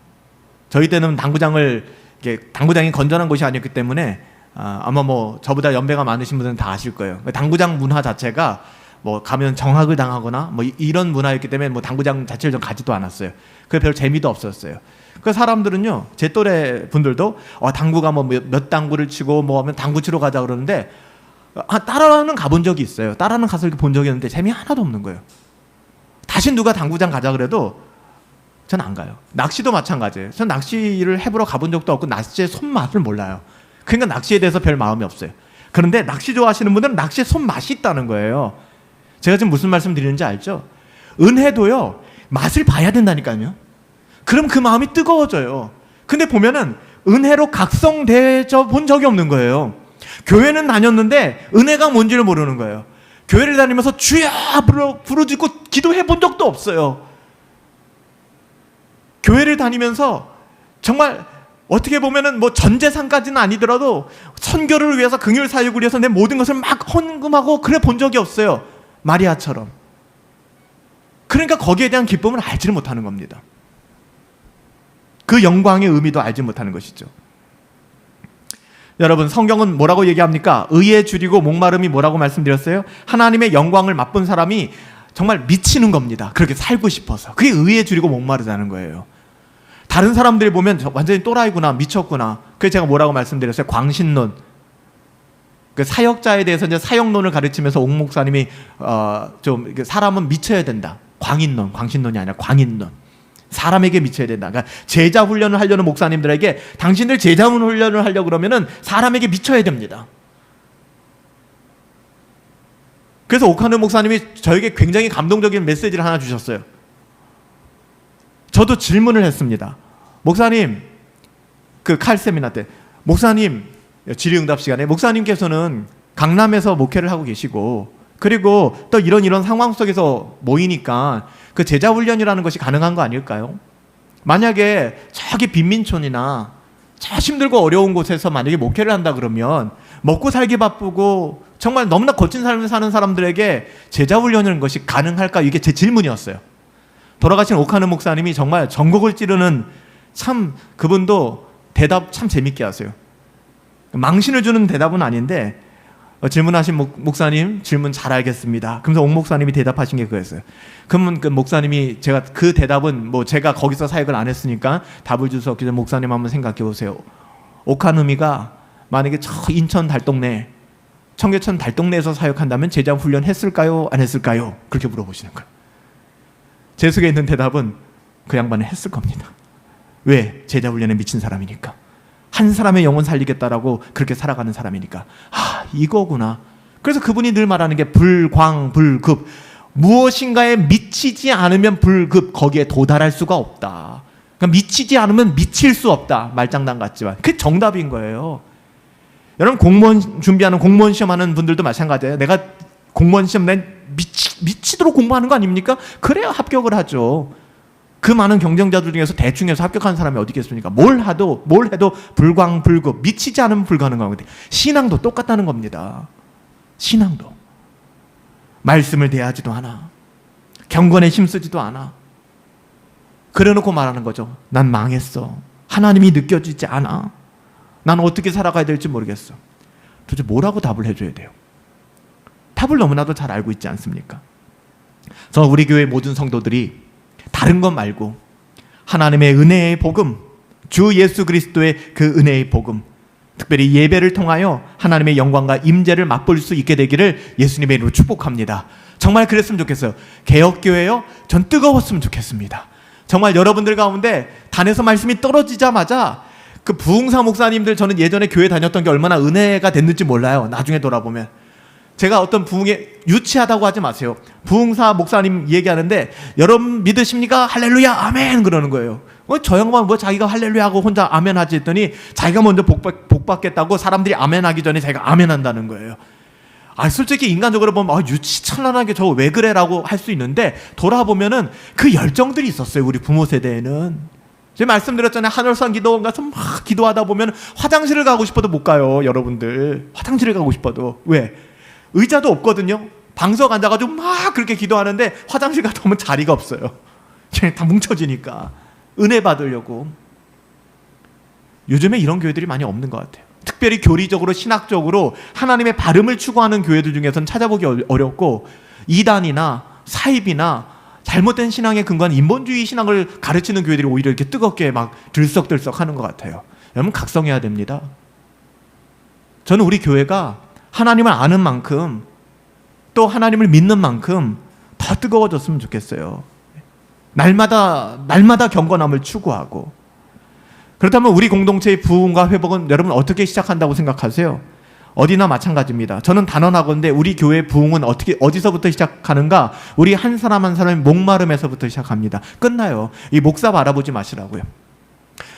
저희 때는 당구장이 건전한 곳이 아니었기 때문에 아마 뭐 저보다 연배가 많으신 분들은 다 아실 거예요. 당구장 문화 자체가 뭐 가면 정학을 당하거나 뭐 이런 문화였기 때문에 뭐 당구장 자체를 좀 가지도 않았어요. 그래서 별 재미도 없었어요. 그 사람들은요, 제 또래 분들도 당구가 뭐 몇 당구를 치고 뭐 하면 당구 치러 가자 그러는데 따라는 가본 적이 있어요. 따라는 가서 이렇게 본 적이 있는데 재미 하나도 없는 거예요. 다시 누가 당구장 가자 그래도 전 안 가요. 낚시도 마찬가지예요. 전 낚시를 해보러 가본 적도 없고 낚시의 손맛을 몰라요. 그러니까 낚시에 대해서 별 마음이 없어요. 그런데 낚시 좋아하시는 분들은 낚시의 손맛이 있다는 거예요. 제가 지금 무슨 말씀 드리는지 알죠? 은혜도요, 맛을 봐야 된다니까요. 그럼 그 마음이 뜨거워져요. 근데 보면은 은혜로 각성되어 본 적이 없는 거예요. 교회는 다녔는데 은혜가 뭔지를 모르는 거예요. 교회를 다니면서 주야 부르짖고 기도해 본 적도 없어요. 교회를 다니면서 정말 어떻게 보면은 뭐 전 재산까지는 아니더라도 선교를 위해서, 긍휼 사역을 위해서 내 모든 것을 막 헌금하고 그래 본 적이 없어요. 마리아처럼. 그러니까 거기에 대한 기쁨을 알지를 못하는 겁니다. 그 영광의 의미도 알지 못하는 것이죠. 여러분, 성경은 뭐라고 얘기합니까? 의에 줄이고 목마름이 뭐라고 말씀드렸어요? 하나님의 영광을 맛본 사람이 정말 미치는 겁니다. 그렇게 살고 싶어서. 그게 의에 줄이고 목마르다는 거예요. 다른 사람들이 보면 완전히 또라이구나, 미쳤구나. 그래서 제가 뭐라고 말씀드렸어요? 광신론. 그 사역자에 대해서 이제 사역론을 가르치면서 옥 목사님이 좀 사람은 미쳐야 된다. 광인론, 광신론이 아니라 광인론. 사람에게 미쳐야 된다. 그러니까 제자 훈련을 하려는 목사님들에게 당신들 제자 훈련을 하려고 그러면은 사람에게 미쳐야 됩니다. 그래서 오카누 목사님이 저에게 굉장히 감동적인 메시지를 하나 주셨어요. 저도 질문을 했습니다. 목사님, 그 칼 세미나 때, 목사님, 질의응답 시간에 목사님께서는 강남에서 목회를 하고 계시고, 그리고 또 이런 상황 속에서 모이니까 그 제자 훈련이라는 것이 가능한 거 아닐까요? 만약에 저기 빈민촌이나 저 힘들고 어려운 곳에서 만약에 목회를 한다 그러면 먹고 살기 바쁘고 정말 너무나 거친 삶을 사는 사람들에게 제자 훈련이라는 것이 가능할까? 이게 제 질문이었어요. 돌아가신 오카누 목사님이 정말 전곡을 찌르는, 참 그분도 대답 참 재밌게 하세요. 망신을 주는 대답은 아닌데, 질문하신 목사님 질문 잘 알겠습니다. 그러면서 옥 목사님이 대답하신 게 그거였어요. 그러면 그 목사님이, 제가 그 대답은 뭐 제가 거기서 사역을 안 했으니까 답을 줄 수 없기 때문에 목사님 한번 생각해 보세요. 오카누미가 만약에 저 인천 달동네, 청계천 달동네에서 사역한다면 제자 훈련 했을까요? 안 했을까요? 그렇게 물어보시는 거예요. 제 속에 있는 대답은 그 양반은 했을 겁니다. 왜? 제자 훈련에 미친 사람이니까. 한 사람의 영혼 살리겠다라고 그렇게 살아가는 사람이니까. 이거구나. 그래서 그분이 늘 말하는 게 불광불급. 무엇인가에 미치지 않으면 불급, 거기에 도달할 수가 없다. 그러니까 미치지 않으면 미칠 수 없다. 말장난 같지만 그게 정답인 거예요. 여러분, 공무원 준비하는, 공무원 시험하는 분들도 마찬가지예요. 내가 공무원 시험 낸 미치도록 공부하는 거 아닙니까? 그래야 합격을 하죠. 그 많은 경쟁자들 중에서 대충 해서 합격한 사람이 어디 있겠습니까? 뭘 해도 불광불급, 미치지 않으면 불가능한 건데, 신앙도 똑같다는 겁니다. 신앙도 말씀을 대하지도 않아, 경건에 힘쓰지도 않아. 그래놓고 말하는 거죠. 난 망했어. 하나님이 느껴지지 않아. 난 어떻게 살아가야 될지 모르겠어. 도대체 뭐라고 답을 해줘야 돼요? 답을 너무나도 잘 알고 있지 않습니까? 저는 우리 교회 모든 성도들이 다른 것 말고 하나님의 은혜의 복음, 주 예수 그리스도의 그 은혜의 복음, 특별히 예배를 통하여 하나님의 영광과 임재를 맛볼 수 있게 되기를 예수님의 이름으로 축복합니다. 정말 그랬으면 좋겠어요. 개혁교회요? 전 뜨거웠으면 좋겠습니다. 정말 여러분들 가운데 단에서 말씀이 떨어지자마자 그 부흥사 목사님들, 저는 예전에 교회 다녔던 게 얼마나 은혜가 됐는지 몰라요. 나중에 돌아보면. 제가 어떤 부흥에 유치하다고 하지 마세요. 부흥사 목사님 얘기하는데 여러분 믿으십니까? 할렐루야 아멘 그러는 거예요. 저 양반 뭐 자기가 할렐루야 하고 혼자 아멘 하지 했더니 자기가 먼저 복 받겠다고 사람들이 아멘 하기 전에 자기가 아멘 한다는 거예요. 솔직히 인간적으로 보면 유치찬란하게 저거 왜 그래 라고 할 수 있는데, 돌아보면은 그 열정들이 있었어요. 우리 부모 세대에는. 제가 말씀드렸잖아요. 한월산 기도원 가서 막 기도하다 보면 화장실을 가고 싶어도 못 가요. 여러분들 화장실을 가고 싶어도. 왜? 의자도 없거든요. 방석 앉아가지고 막 그렇게 기도하는데 화장실 갔다 오면 자리가 없어요. 그냥 다 뭉쳐지니까. 은혜 받으려고. 요즘에 이런 교회들이 많이 없는 것 같아요. 특별히 교리적으로 신학적으로 하나님의 발음을 추구하는 교회들 중에서는 찾아보기 어렵고, 이단이나 사입이나 잘못된 신앙에 근거한 인본주의 신앙을 가르치는 교회들이 오히려 이렇게 뜨겁게 막 들썩들썩 하는 것 같아요. 여러분 각성해야 됩니다. 저는 우리 교회가 하나님을 아는 만큼 또 하나님을 믿는 만큼 더 뜨거워졌으면 좋겠어요. 날마다 경건함을 추구하고. 그렇다면 우리 공동체의 부흥과 회복은 여러분 어떻게 시작한다고 생각하세요? 어디나 마찬가지입니다. 저는 단언하건대 우리 교회의 부흥은 어디서부터 시작하는가? 우리 한 사람 한 사람의 목마름에서부터 시작합니다. 끝나요. 이 목사 바라보지 마시라고요.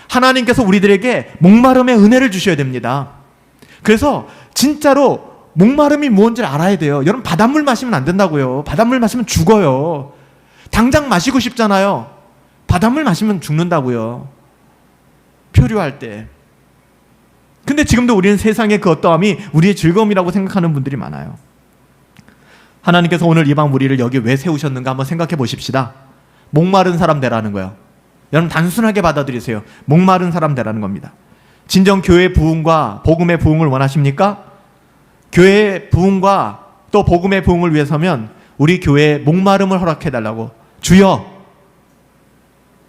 하나님께서 우리들에게 목마름의 은혜를 주셔야 됩니다. 그래서 진짜로 목마름이 뭔지 알아야 돼요. 여러분 바닷물 마시면 안 된다고요. 바닷물 마시면 죽어요. 당장 마시고 싶잖아요. 바닷물 마시면 죽는다고요. 표류할 때. 근데 지금도 우리는 세상의 그 어떠함이 우리의 즐거움이라고 생각하는 분들이 많아요. 하나님께서 오늘 이방 무리를 여기 왜 세우셨는가 한번 생각해 보십시다. 목마른 사람 되라는 거예요. 여러분 단순하게 받아들이세요. 목마른 사람 되라는 겁니다. 진정 교회의 부흥과 복음의 부흥을 원하십니까? 교회의 부흥과 또 복음의 부흥을 위해서면 우리 교회에 목마름을 허락해 달라고. 주여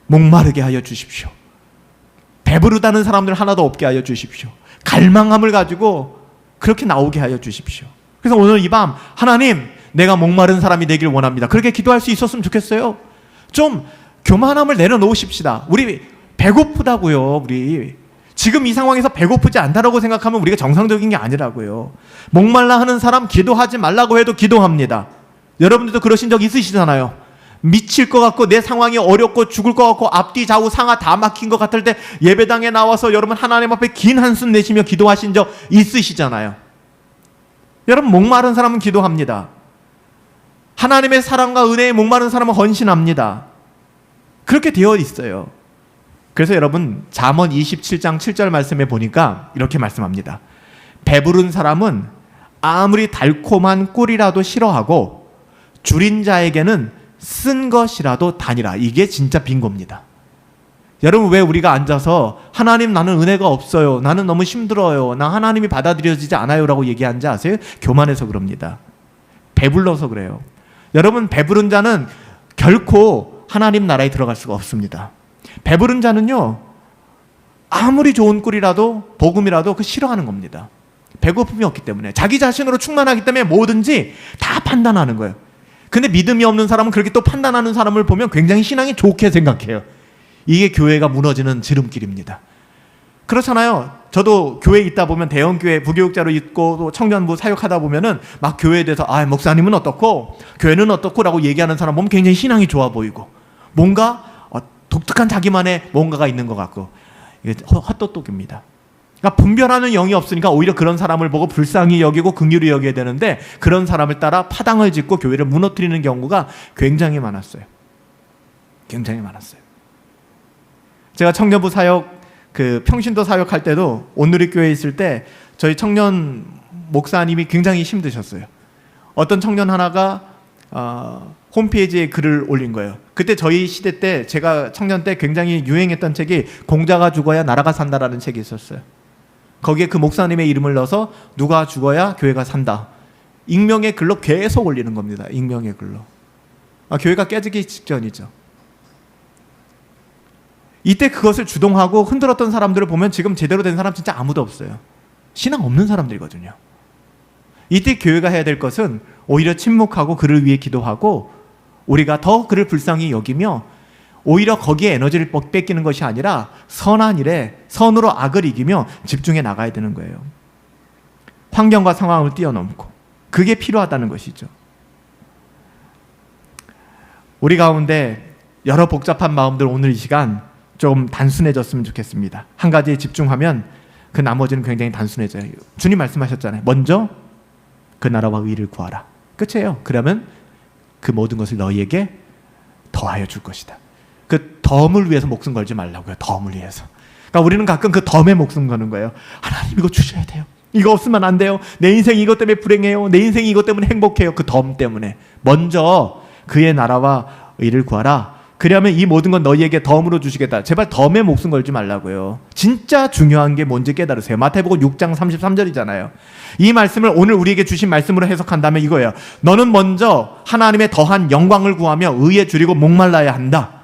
목마르게 하여 주십시오. 배부르다는 사람들 하나도 없게 하여 주십시오. 갈망함을 가지고 그렇게 나오게 하여 주십시오. 그래서 오늘 이 밤 하나님 내가 목마른 사람이 되길 원합니다. 그렇게 기도할 수 있었으면 좋겠어요. 좀 교만함을 내려놓으십시다. 우리 배고프다고요. 우리 지금 이 상황에서 배고프지 않다라고 생각하면 우리가 정상적인 게 아니라고요. 목말라 하는 사람 기도하지 말라고 해도 기도합니다. 여러분들도 그러신 적 있으시잖아요. 미칠 것 같고 내 상황이 어렵고 죽을 것 같고 앞뒤 좌우 상하 다 막힌 것 같을 때 예배당에 나와서 여러분 하나님 앞에 긴 한숨 내쉬며 기도하신 적 있으시잖아요. 여러분 목마른 사람은 기도합니다. 하나님의 사랑과 은혜에 목마른 사람은 헌신합니다. 그렇게 되어 있어요. 그래서 여러분 잠언 27장 7절 말씀에 보니까 이렇게 말씀합니다. 배부른 사람은 아무리 달콤한 꿀이라도 싫어하고 줄인 자에게는 쓴 것이라도 다니라. 이게 진짜 빈고입니다. 여러분 왜 우리가 앉아서 하나님 나는 은혜가 없어요, 나는 너무 힘들어요, 나 하나님이 받아들여지지 않아요 라고 얘기하는지 아세요? 교만해서 그럽니다. 배불러서 그래요. 여러분 배부른 자는 결코 하나님 나라에 들어갈 수가 없습니다. 배부른 자는요 아무리 좋은 꿀이라도 복음이라도 그 싫어하는 겁니다. 배고픔이 없기 때문에, 자기 자신으로 충만하기 때문에 뭐든지 다 판단하는 거예요. 근데 믿음이 없는 사람은 그렇게 또 판단하는 사람을 보면 굉장히 신앙이 좋게 생각해요. 이게 교회가 무너지는 지름길입니다. 그렇잖아요. 저도 교회에 있다 보면 대형교회 부교육자로 있고 또 청년부 사역하다 보면은 막 교회에 대해서 목사님은 어떻고 교회는 어떻고 라고 얘기하는 사람 보면 굉장히 신앙이 좋아 보이고 뭔가 독특한 자기만의 뭔가가 있는 것 같고, 이게 헛똑똑입니다. 그러니까 분별하는 영이 없으니까 오히려 그런 사람을 보고 불쌍히 여기고 긍휼히 여겨야 되는데 그런 사람을 따라 파당을 짓고 교회를 무너뜨리는 경우가 굉장히 많았어요. 굉장히 많았어요. 제가 청년부 사역 평신도 사역할 때도 온누리교회에 있을 때 저희 청년 목사님이 굉장히 힘드셨어요. 어떤 청년 하나가 홈페이지에 글을 올린 거예요. 그때 저희 시대 때, 제가 청년 때 굉장히 유행했던 책이 공자가 죽어야 나라가 산다라는 책이 있었어요. 거기에 그 목사님의 이름을 넣어서 누가 죽어야 교회가 산다, 익명의 글로 계속 올리는 겁니다. 익명의 글로. 교회가 깨지기 직전이죠. 이때 그것을 주동하고 흔들었던 사람들을 보면 지금 제대로 된 사람 진짜 아무도 없어요. 신앙 없는 사람들이거든요. 이때 교회가 해야 될 것은 오히려 침묵하고 그를 위해 기도하고, 우리가 더 그를 불쌍히 여기며 오히려 거기에 에너지를 뺏기는 것이 아니라 선한 일에 선으로 악을 이기며 집중해 나가야 되는 거예요. 환경과 상황을 뛰어넘고 그게 필요하다는 것이죠. 우리 가운데 여러 복잡한 마음들 오늘 이 시간 좀 단순해졌으면 좋겠습니다. 한 가지에 집중하면 그 나머지는 굉장히 단순해져요. 주님 말씀하셨잖아요. 먼저 그 나라와 의를 구하라. 끝이에요. 그러면 그 모든 것을 너희에게 더하여 줄 것이다. 그 덤을 위해서 목숨 걸지 말라고요. 덤을 위해서. 그러니까 우리는 가끔 그 덤에 목숨 거는 거예요. 하나님 이거 주셔야 돼요. 이거 없으면 안 돼요. 내 인생이 이것 때문에 불행해요. 내 인생이 이것 때문에 행복해요. 그 덤 때문에. 먼저 그의 나라와 의를 구하라. 그러면 이 모든 건 너희에게 덤으로 주시겠다. 제발 덤에 목숨 걸지 말라고요. 진짜 중요한 게 뭔지 깨달으세요. 마태복음 6장 33절이잖아요. 이 말씀을 오늘 우리에게 주신 말씀으로 해석한다면 이거예요. 너는 먼저 하나님의 더한 영광을 구하며 의에 줄이고 목말라야 한다.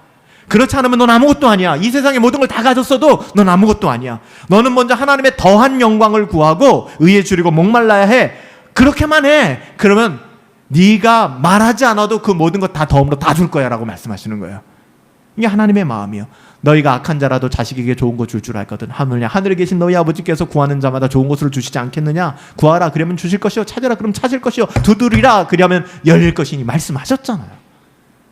그렇지 않으면 넌 아무것도 아니야. 이 세상의 모든 걸 다 가졌어도 넌 아무것도 아니야. 너는 먼저 하나님의 더한 영광을 구하고 의에 줄이고 목말라야 해. 그렇게만 해. 그러면 네가 말하지 않아도 그 모든 것 다 덤으로 다 줄 거야 라고 말씀하시는 거예요. 이게 하나님의 마음이요. 너희가 악한 자라도 자식에게 좋은 거 줄 줄 알거든. 하늘에 계신 너희 아버지께서 구하는 자마다 좋은 것을 주시지 않겠느냐. 구하라 그러면 주실 것이요, 찾으라 그러면 찾을 것이요, 두드리라 그러면 열릴 것이니 말씀하셨잖아요.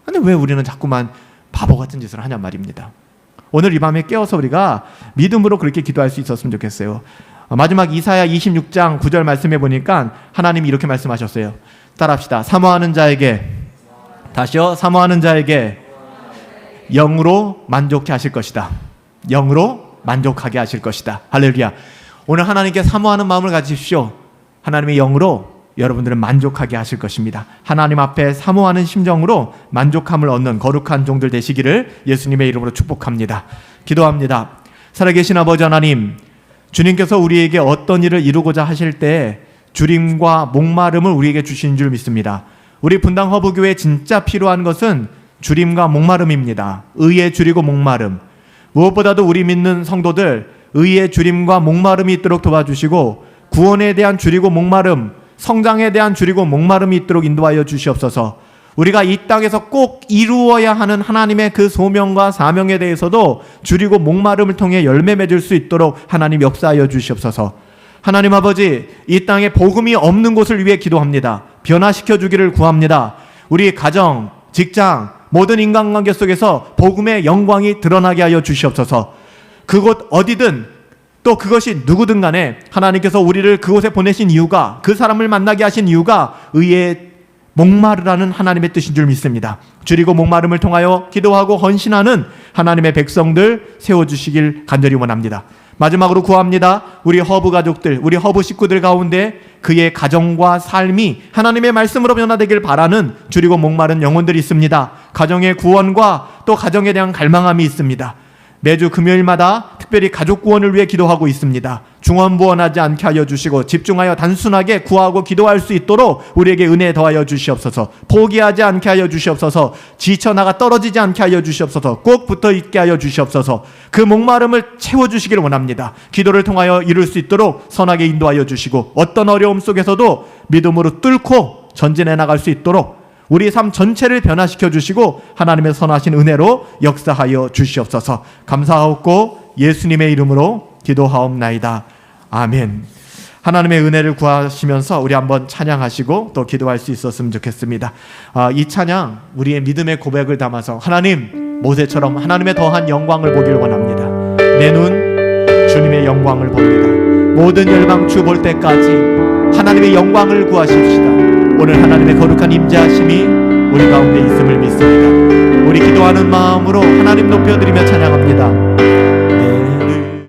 근데 왜 우리는 자꾸만 바보 같은 짓을 하냐 말입니다. 오늘 이 밤에 깨어서 우리가 믿음으로 그렇게 기도할 수 있었으면 좋겠어요. 마지막 이사야 26장 9절 말씀해 보니까 하나님이 이렇게 말씀하셨어요. 따라합시다. 사모하는 자에게, 다시요, 사모하는 자에게 영으로 만족케 하실 것이다. 영으로 만족하게 하실 것이다. 할렐루야. 오늘 하나님께 사모하는 마음을 가지십시오. 하나님의 영으로 여러분들은 만족하게 하실 것입니다. 하나님 앞에 사모하는 심정으로 만족함을 얻는 거룩한 종들 되시기를 예수님의 이름으로 축복합니다. 기도합니다. 살아계신 아버지 하나님, 주님께서 우리에게 어떤 일을 이루고자 하실 때 주림과 목마름을 우리에게 주신 줄 믿습니다. 우리 분당 허브교회에 진짜 필요한 것은 주림과 목마름입니다. 의에 줄이고 목마름. 무엇보다도 우리 믿는 성도들 의에 줄임과 목마름이 있도록 도와주시고, 구원에 대한 줄이고 목마름, 성장에 대한 줄이고 목마름이 있도록 인도하여 주시옵소서. 우리가 이 땅에서 꼭 이루어야 하는 하나님의 그 소명과 사명에 대해서도 줄이고 목마름을 통해 열매 맺을 수 있도록 하나님 역사하여 주시옵소서. 하나님 아버지, 이 땅에 복음이 없는 곳을 위해 기도합니다. 변화시켜 주기를 구합니다. 우리 가정, 직장, 모든 인간관계 속에서 복음의 영광이 드러나게 하여 주시옵소서. 그곳 어디든 또 그것이 누구든 간에 하나님께서 우리를 그곳에 보내신 이유가, 그 사람을 만나게 하신 이유가 의에 목마르라는 하나님의 뜻인 줄 믿습니다. 줄이고 목마름을 통하여 기도하고 헌신하는 하나님의 백성들 세워주시길 간절히 원합니다. 마지막으로 구합니다. 우리 허브 가족들, 우리 허브 식구들 가운데 그의 가정과 삶이 하나님의 말씀으로 변화되길 바라는 줄이고 목마른 영혼들이 있습니다. 가정의 구원과 또 가정에 대한 갈망함이 있습니다. 매주 금요일마다 특별히 가족 구원을 위해 기도하고 있습니다. 중언부언하지 않게 하여 주시고 집중하여 단순하게 구하고 기도할 수 있도록 우리에게 은혜 더하여 주시옵소서. 포기하지 않게 하여 주시옵소서. 지쳐나가 떨어지지 않게 하여 주시옵소서. 꼭 붙어있게 하여 주시옵소서. 그 목마름을 채워주시기를 원합니다. 기도를 통하여 이룰 수 있도록 선하게 인도하여 주시고, 어떤 어려움 속에서도 믿음으로 뚫고 전진해 나갈 수 있도록 우리 삶 전체를 변화시켜 주시고 하나님의 선하신 은혜로 역사하여 주시옵소서. 감사하옵고 예수님의 이름으로 기도하옵나이다. 아멘. 하나님의 은혜를 구하시면서 우리 한번 찬양하시고 또 기도할 수 있었으면 좋겠습니다. 이 찬양 우리의 믿음의 고백을 담아서 하나님, 모세처럼 하나님의 더한 영광을 보길 원합니다. 내 눈 주님의 영광을 봅니다. 모든 열방주 볼 때까지 하나님의 영광을 구하십시다. 오늘 하나님의 거룩한 임재하심이 우리 가운데 있음을 믿습니다. 우리 기도하는 마음으로 하나님 높여드리며 찬양합니다.